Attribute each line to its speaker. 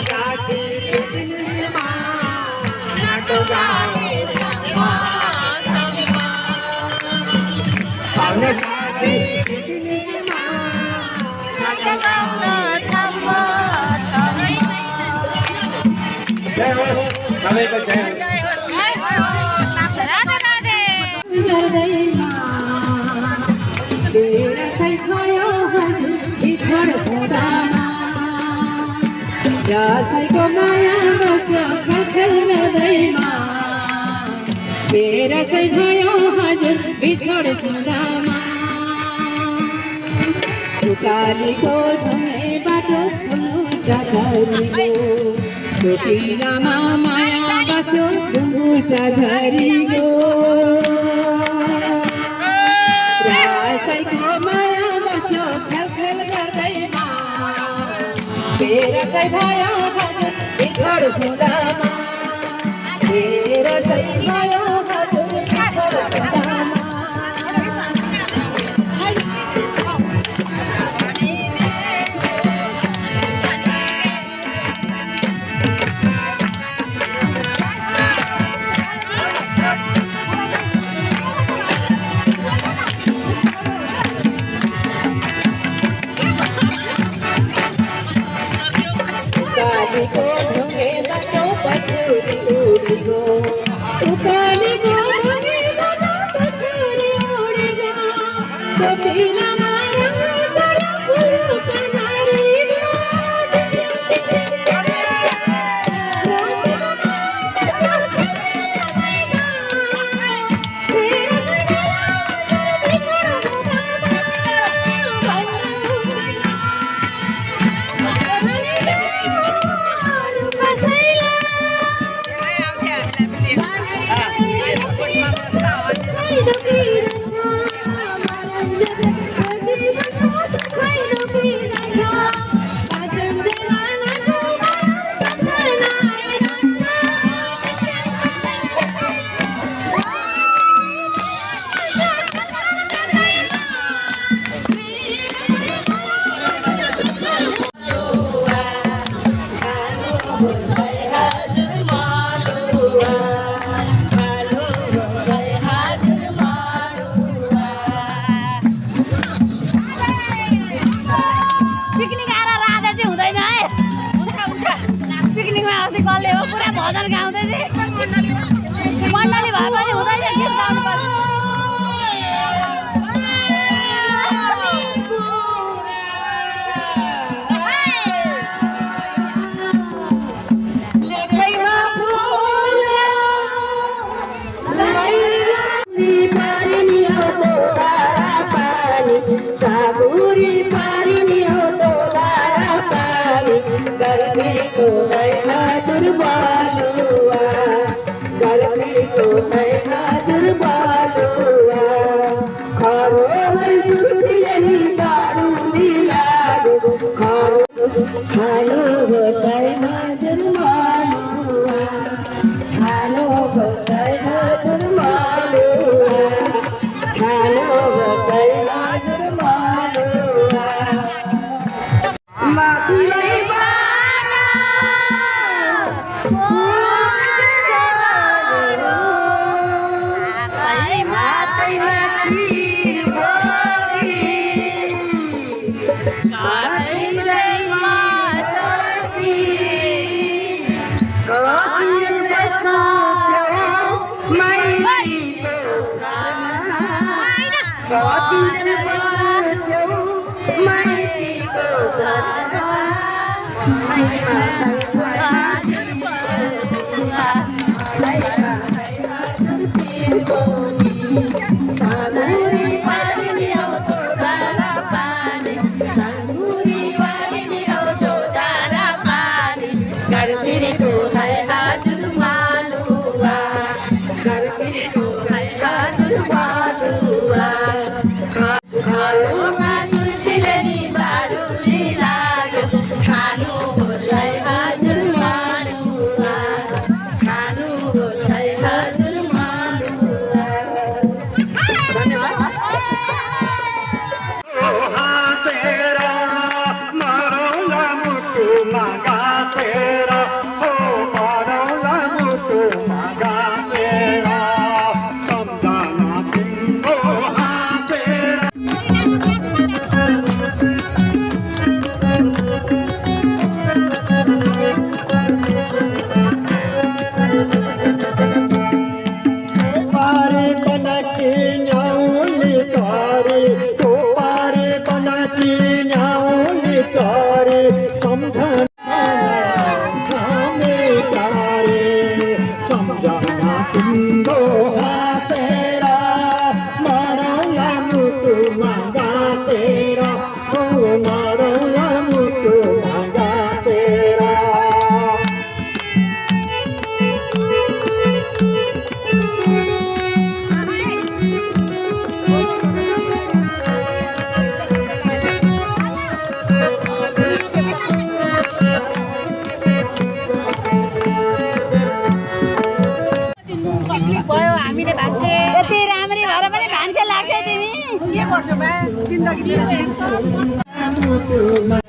Speaker 1: साथी पिकनिकमा नाचो गाउने छम्मा छम्मा पाउने साथी पिकनिकमा नाचो गाउने छम्मा छम्मा जय हो सबैको जय हो राधे राधे गर्दैमा तेरा सैखायो हजुर बिछोड हुँदामा रसैको माया बस्यो खलखल गर्दैमा तेरा सैखायो हजुर बिछोड हुँदामा उकालीको ढुङ्गे बाटो फुल्नुटा झरीको छोटीलामा माया बस्यो फुल्नुटा झरीको रसैको माया बस्यो खलखल गर्दैमा तेरा सै भयो हजुर बिछोड हुँदामा तेरा सै भयो हजुर बिछोड हुँदामा उकालीको ढुङ्गे बाटो पछुरी उडिगो उकालीको ढुङ्गे बाटो पछुरी उडिगो छोटीलामा रङ चढ्यो फुल्नुटा झरीगो भजन गाउँदै मण्डली भए पनि हुँदैन गीत गाउनु पर्छ गर्मीको हजुर बालुवा गर्मीको हजुर बालुवा खरो सुर्तिनी गाडुली लागु खरो खानु बसाइ हजुर बालुवा खानु बसाइ हजुर बालुवा खानु बसाइ हजुर बालुवा माथिलाई
Speaker 2: गाँसेर हो मरौला मुटुमा गाँसेर सम्झना तिम्रो हाँसेर पारे बनकी न्याउली चरी पारे बनकी न्याउली चरी सम्झना सम्झना तिम्रो हाँसेर मरौला मुटुमा गाँसेर हो मरौला मुटुमा गाँसेर
Speaker 3: भयो हामीले भान्से
Speaker 1: यति राम्ररी भएर पनि भान्से लाग्छ तिमी
Speaker 3: के गर्छौ बा जिन्दगी मेरो
Speaker 2: मुटुमा